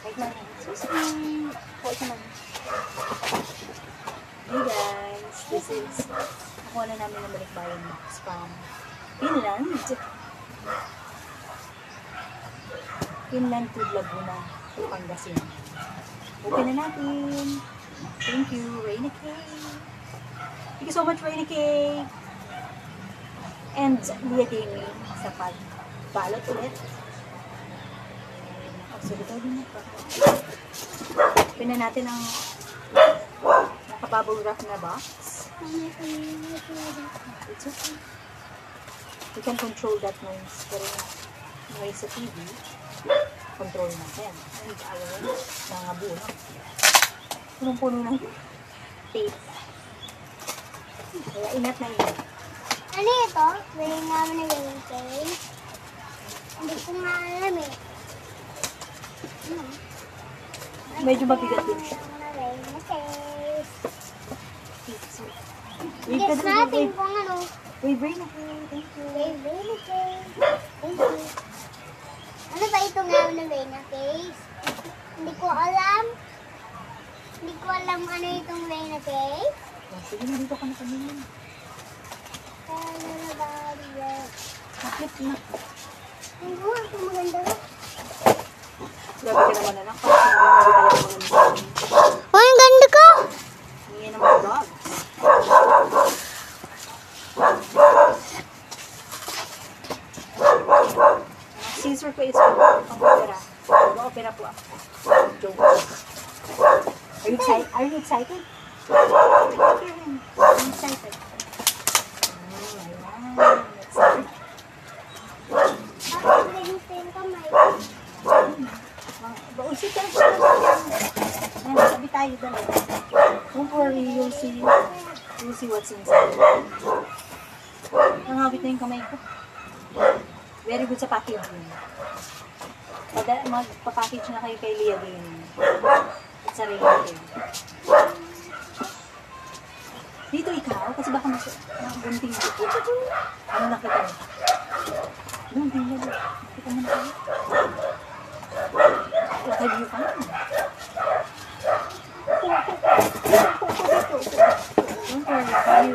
Wait na. So sweet. Wait naman. Hey guys, this is nakuha na namin ng balikbayan box from Finland. Finland to Laguna, Pangasinan. Open na natin. Thank you, Rainy K. Thank you so much, Rainy K. And Leah Gaming sa pagbalot ulit. So, ito din ito. Open na natin ang nakabubble wrap na box. It's okay. We can control that noise. Pero noise sa TV, control natin. And ayun, mga buno. Punong-puno ng tape. Kaya inat na inat. Ano ito? Pwede namin na gawin kayo. Hindi ko nga alam eh. Medyo mabigat din siya. Guess natin kung ano. Wave rain ako. Thank you. Wave rain okay. Thank you. Ano ba ito nga na rain face? Hindi ko alam. Hindi ko alam ano itong rain face. Sige na, dito ka na kanina. Bakit na? Hindi ko nga kung maganda ba? Grabe ka naman anak. Kasi hindi talaga maganda. Oh, ang ganda ko! Hindi yan ang mga dogs. Scissor ko is pang-opera. Pang-opera po ako. Joke. Are you excited? I'm excited. Ayan. Bausip ka na siya. Ayan, sabi tayo dalawa. Don't worry, you'll see what's inside. Nangawit na yung kamay ko. Very good sa packaging. Magpapackage na kayo kay Leah Gaming. At sa Rainy. Dito ikaw, kasi baka gunting dito. Ano nakita mo? Gunting mo. Nakita mo na kayo? Review ka na. Don't worry,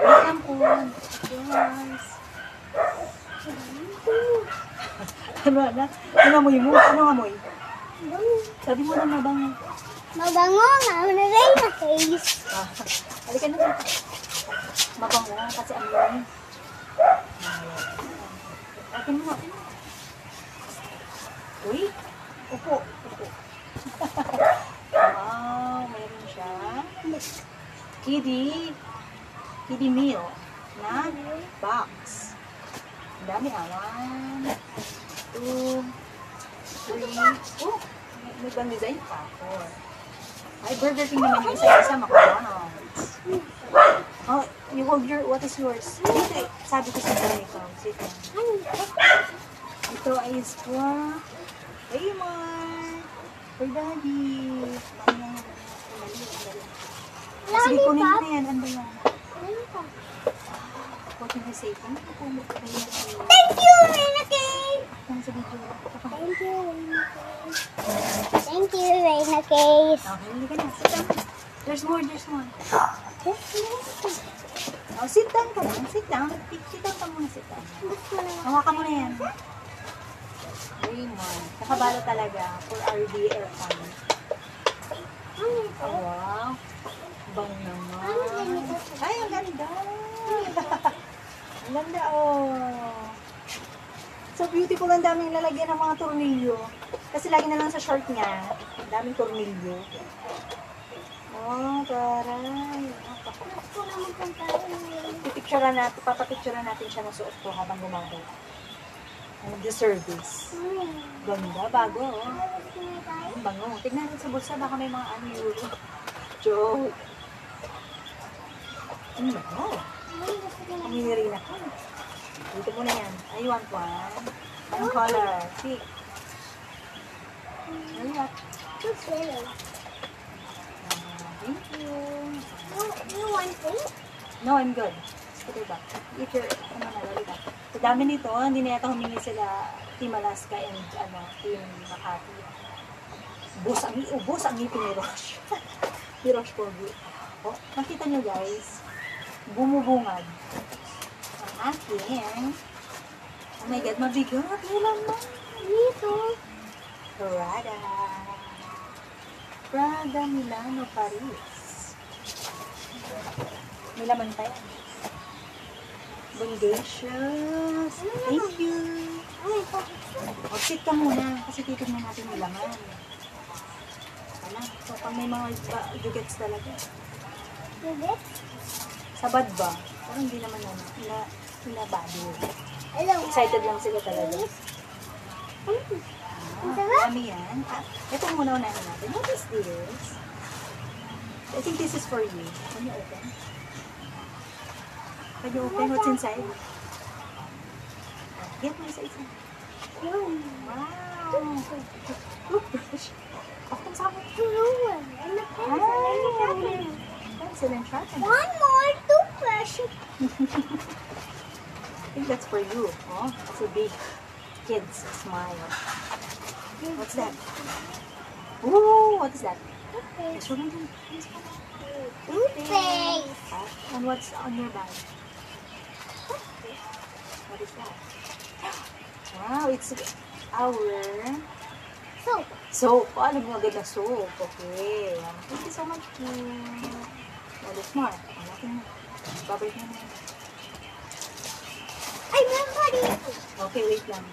welcome po. Yes. Ano na? Ano amoy mo? Ano amoy? Sabi mo na mabango. Mabango nga, ano na rin na face. Halika na dito. Mabango kasi amoy. Akin mo. Uy, upo. Wow, mayroon siya. Kiddie meal na box. Ang dami ah. 1, 2, 3. Oh, may bang design pa. 4. Ay, Burger King naman yung isa-isa. McDonald's. Oh, you hold what is yours? Dito, sabi ko sa ganito. Sit down. Ito is for Raymond. For Daddy. Sige, kunin mo na yan. Ano ba yan? What did you say? Thank you, Raina Cake! Ano sa video? Thank you, Raina Cake. Thank you, Raina Cake. Okay, hindi ka na. Sit down. There's more. Oh, sit down ka lang. Sit down. Sit down ka muna. Sit down. Hawakan mo na yan. Raymond. Nakabalo talaga for RD aircon. Oh, wow. Bang naman. Ay, ang ganda. Ang ganda, oh. So beautiful. Ang daming lalagyan ng mga tornilyo. Kasi lagi na lang sa short niya. Ang daming tornilyo. Oh, taray. Papapicturean natin siya na suot ko habang gumagawa. The service. Ganda, bago, oh. Ang bango. Tignan natin sa bulsa, baka may mga euro. Joke. Ang bango. Ang hinirin ako. Dito muna yan. I want one. Anong color? Pink. Ano yan? Thank you. You want pink? No, I'm good. Put it back. If you're, ano na, lali back. Sa dami nito, hindi na yata humingi sila Team Alaska and Team Makati. Ubos ang ngipin ni Rosh. Ni Rosh Pogi. Oh, nakita nyo guys, bumubungad ang aking, oh my god, mabigat. May laman dito. Prada Milano Paris. May laman pa yan. Bongacious. Thank you. O, sit ka muna kasi titignan natin yung laman. So, pag may mga jugets talaga. Jugets? Sabad ba? Pero hindi naman bado. Excited lang sila talaga. Kami yan. Ito muna unahin natin. What is this? I think this is for you. Can you open? Can you open what's inside? Get mo isa-isa. Wow! Toothbrush. Ako sa akin. Pencil and sharpener. One more toothbrush. I think that's for you. Oh, that's a big kid's smile. What's that? Ooh, what is that? Toothpaste. And what's on your bag? What is that? Wow, it's our soap. Oh, alam mo agad na soap. Okay. Thank you so much. There's more. Babalik na na. Ay, meron pa dito. Okay, wait lang.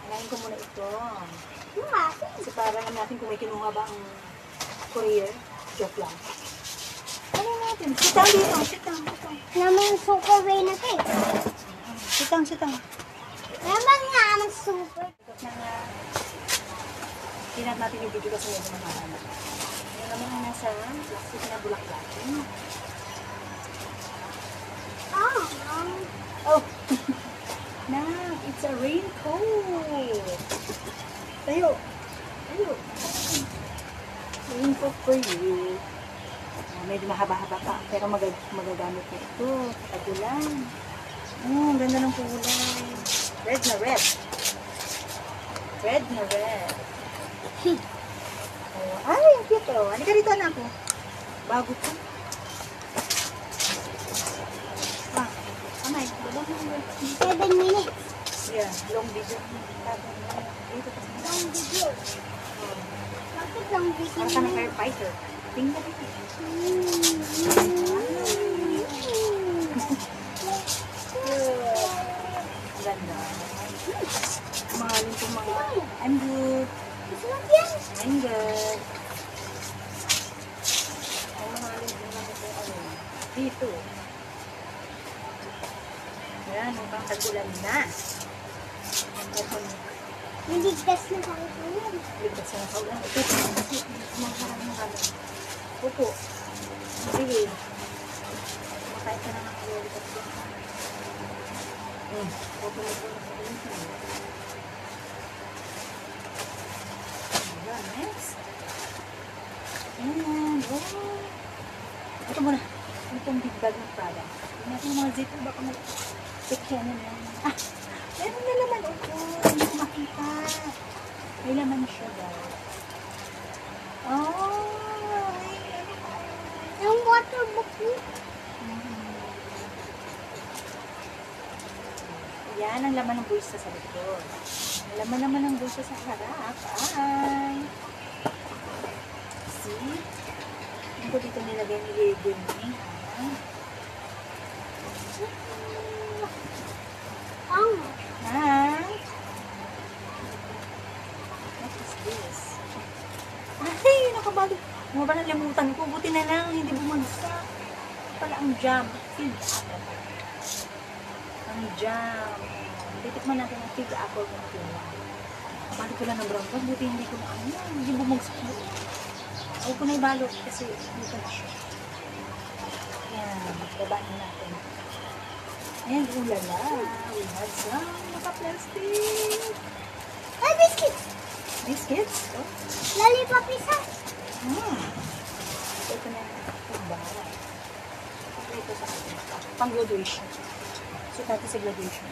Hanayin ko muna ito. Kasi para naman natin kung may kinuha ba ang courier. Joke lang. Ano natin? Sit down dito. Sit down. Naman yung super way na cake. Sit down. Naman nga ang super. Tinat natin yung video kasi medyo mahal. Yan naman ang nasa plastic na bulaklak. Oh! Nah, it's a raincoat. Tayo. Raincoat for you. Medyo mahaba-haba pa, pero magagamit mo ito. Tagulan. Oh, ang ganda ng kulay. Red na red. Oh, ay, ang cute oh. Halika rito, anak ko. Bago ko. Amay, 7 minutes. yeah, long video. Dito kasi. Long video. Bakit long video? Para ka ng firefighter. Tingnan dito. Ganda. Mahalin ko mga. I'm good. I'm good. Mahalin ko mga dito. Yan, mukhang tagulan na. Niligtas na tayo po yun. Ligtas na kaulan. Ito, maharap mo kami. Opo. Sige. Makain ka na ng kulitas ko. Opo na po na sa kulitas. Ayan, next. And, oh. Ito muna. Itong big bag ng Prada. Tignan natin yung mga zipper. Baka mag-tikyan na yan. Ah! Meron na laman. Hindi ko makita. May laman siya, guys. Oh! Yung water book niya. Yan ang laman ng bulsa sa likod. Ang laman naman ng bulsa sa harap. Ay! See? Ano ko dito nilagay ni Lego ni? Ha? What is this? Ay, nakabalo. Mga ba nalimutan ko? Buti na lang, hindi bumagsak. Pala ang jam. Fig apple. Ang jam. Titikman natin ang fig apple ng tila. Balik ko lang ng brown bag. Buti hindi ko na hindi bumagsak mo. Huwag ko na ibalot kasi dito na siya. Yan. Babaan natin. And ulala. We have some naka-plastic. Ay, biscuits! Biscuits? Oh. Lollipop isa. Ito na yung bara. Ito sa atin. Pang graduation. So, natin sa graduation.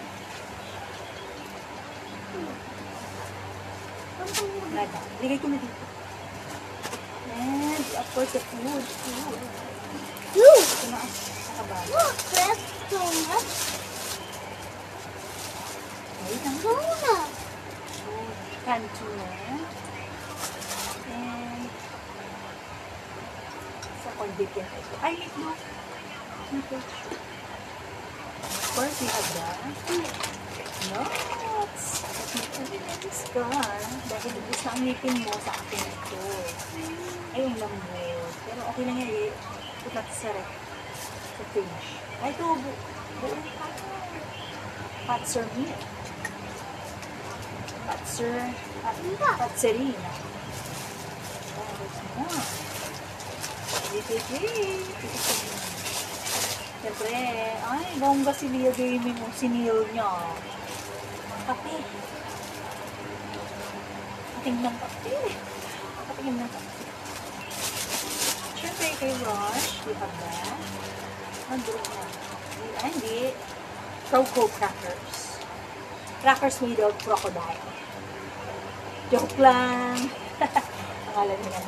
Nada. Ligay ko na dito. And, of course, the food. Ito na ang nakabali. That's so much. Wait lang. Tuna. Canned tuna. And, sa corned beef yan. Ay, no. Of course, we have that. Nuts! Nuts ka. Dahil ubus na ang ngipin mo sa akin ito. Ay, ang lambot. Pero okay lang yan eh. Put natin sa rep. Sa fridge. Ay, ito. Buong patser meat. Patserina. Oh, there's more. Siyempre, ay, bongga si Lea Gaming o sinil niya. Kape. Kating ng kape. Kating ng kape. Siyempre, kay Rush, we have that. Nandun na. Ay, hindi. Cocoa crackers. Crackers made of crocodile. Joke lang. Pangalan nila.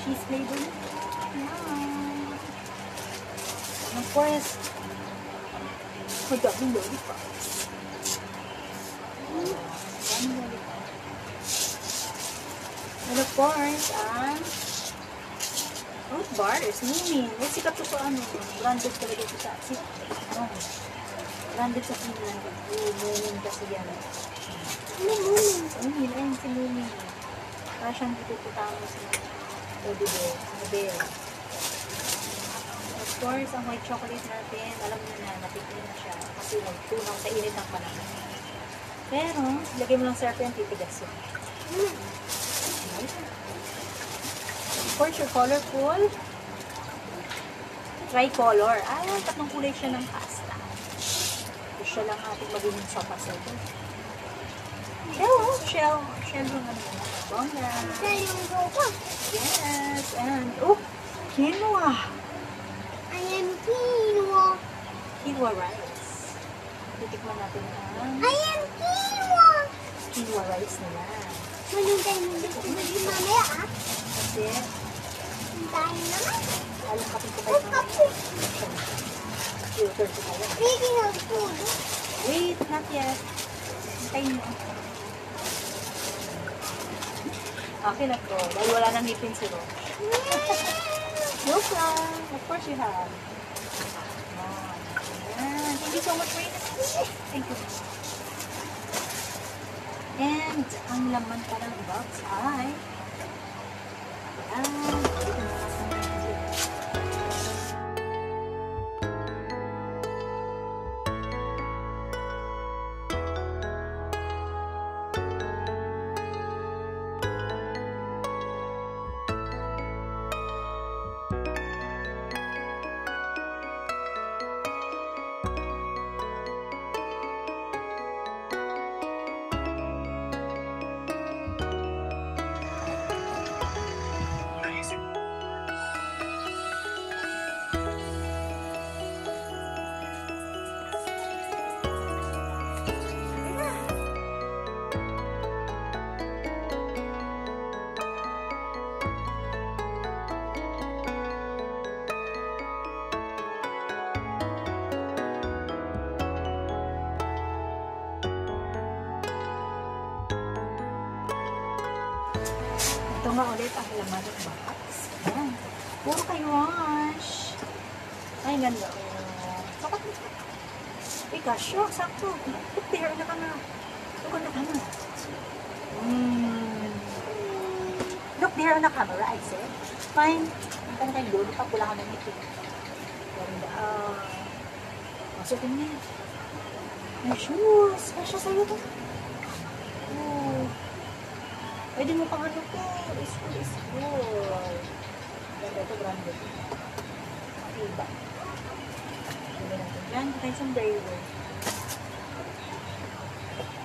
Cheese flavor. And of course, madaming lollipops. Madaming lollipops. And of course, fruit bars, Moomin. May sikat to sa branded talaga ito sa, branded sa Finland. Moomin kasi yan. Moomin, ayun si Moomin. Para siyang ditututama sa teddy bear, sa bear. Of course, ang white chocolate natin, alam niyo na, natikli na siya. Kasi nagtunaw sa init ng panahon. Pero, lagay mo lang syrup yan, titigas yun. Of course, your colorful tricolor. Ay, tatlong kulay siya ng pasta. Ito siya lang ating magiging sopa sa ito. Shell yung bongga. Shell yung sopa. Yes, and, quinoa. I am quinoa. Quinoa rice. Titikman natin ang I am quinoa. quinoa rice nila. Malintay mo dito. Mamaya Kasi, hintayin naman. alam kapit ko kayo ng filter ko kayo. Speaking of food. Wait, not yet. Hintayin mo. Okay na to. Dahil wala nang ngipin si Roche. Joke lang. Of course you have. Ayan. Thank you so much for it. Thank you. And, ang laman pa ng box ay ito nga ulit ang laman ng box. Ayan. Puro kayo wash. Ay, ganda. Sakat mo. Uy, kasyo. Sakto. Look there on the camera. Look on the camera. Look there on the camera, I said. Fine. Ang tanong kayo doon. Pula ko na nito. Ganda. Masukin niya. May shoes. Kasya sa'yo to. Pwede mo pang ano po. Is cool. Ganda ito, branded. Iba. Ganda natin dyan. Tayo sa braver.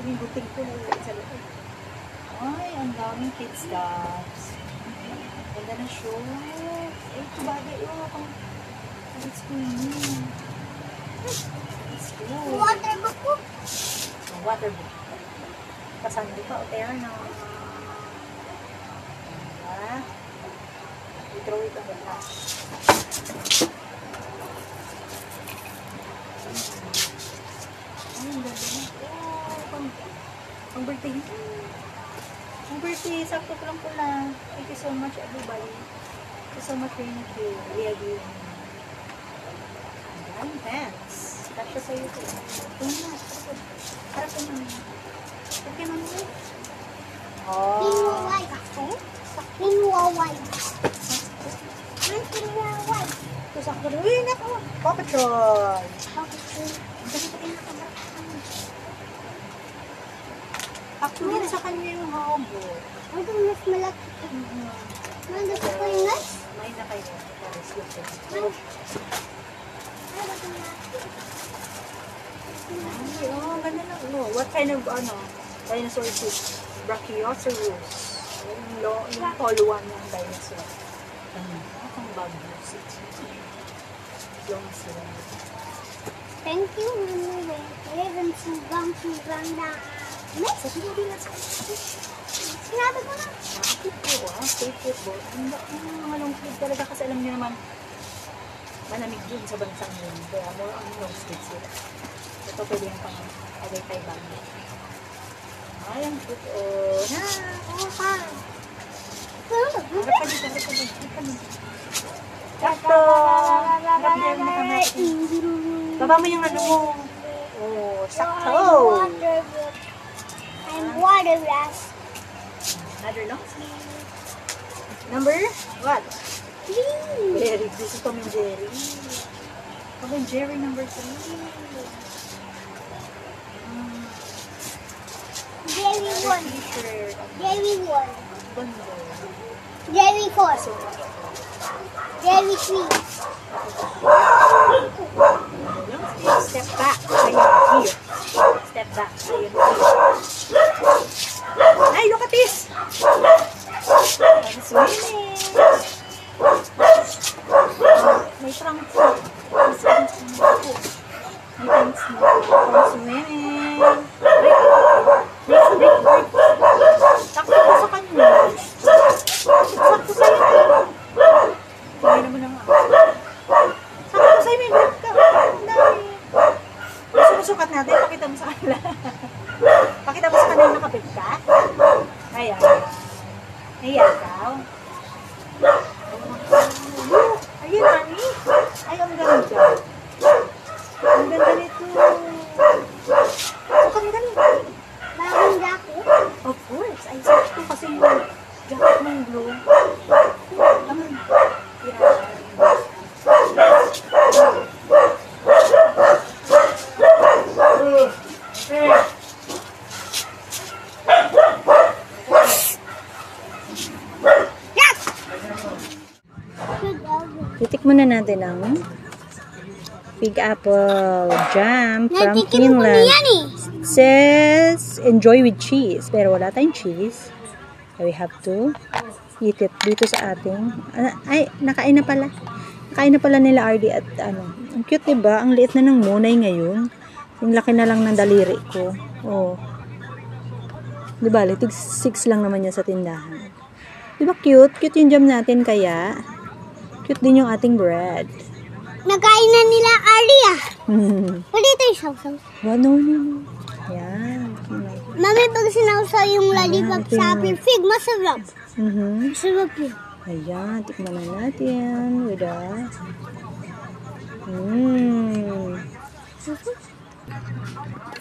Pinibutin ko na ulit sa loob. Ay, ang daming kid stuffs. Ganda na shoes. Eh, ito bagay. It's clean. It's cool. Water book po. Water book. Kasandi pa, Eterno. Diba? I-throw it on the top. Ay, ang ganda na. Oh, pang birthday. Ang birthday, sakto ko lang pala. Thank you so much, everybody. Thank you so much, thank you. Really. Ayan, thanks. Kasya sa'yo ito. Ito na. Harap ko naman. Okay, mami. Oh. Kinuway ako? Kinuway. Kinuway. Ito sakto na. Uy, naku. Paw Patrol. Bakit? Dali pa kayo nakamarap. Actually, nasa kanya yung habo. Ang mas malaki. Nandito ko yung nuts? May na kayo. Paris, look at it. Ay, oh, ganda na. No, what kind of, dinosaur is it? Brachiosaurus. Yung tall one ng dinosaur. Ang bagus. Long sila. Thank you, Mami. Even subang na. Sa sinabi na sa Sinabi ko na. Nakakit po, safe football. Ang mga long sleeve talaga kasi alam niyo naman, malamig dun sa bansang yun. Kaya more on long sleeve sila. Ito pwede yung pang agay-tay bag. Ay, ang cute. Oh, na! Oh, pa! Harap ka dito, harap ka dito. Harap ka dito. Sakto! Harap din na kamay. Baba mo yung ano mo. Oh, sakto! I'm water rat. Another long sleeve. Number? What? Jerry. This is Tom and Jerry. Tom and Jerry number 3. Jerry 1. T-shirt. Jerry 1. Bando. Jerry 4. So, Jerry 3. long sleeve. Step back. Ayun, here. Step back. Ayun, here. Ay, look at this! I'm swimming! May trunk po. May trunk po. May trunks mo. I'm swimming! Break, break, break! Sakto po sa kanya. Sakto sa'yo. Kaya naman na nga. Sakto sa'yo, may break ka. Ang dami. Susukat natin. Pakita mo sa kanila. Pakita mo sa kanila nakabit ka. Ayan. Ayan daw. Ayan, Mami. Ay, ang ganda. Ang ganda nito. So, kami ganun. Bagong jacket. Of course. Ay, sakto kasi yung jacket ng blue. Aman. Titik muna natin ang Big Apple Jam from Natikin ko Finland. niyan eh. Says, enjoy with cheese. Pero wala tayong cheese. So we have to eat it dito sa ating... Ay, nakain na pala. Nakain na pala nila RD at ano. Ang cute, diba? Ang liit na ng munay ngayon. Yung laki na lang ng daliri ko. Oh. Diba? Litig 6 lang naman yan sa tindahan. Diba cute? Cute yung jam natin kaya. Cute din yung ating bread. Nakain na nila Aria. Pwede ito yung sausaw. No. Yan. Mami, pag sinausaw yung lollipop ito sa yung- apple fig, masarap. Mhm. Masarap yun. Ayan, tikman na natin. With a...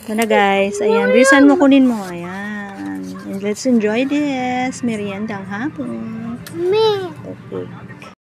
Ito na guys. Ayan, bilisan mo, kunin mo. Ayan. And let's enjoy this. Meriendang hapon. Mami. Okay.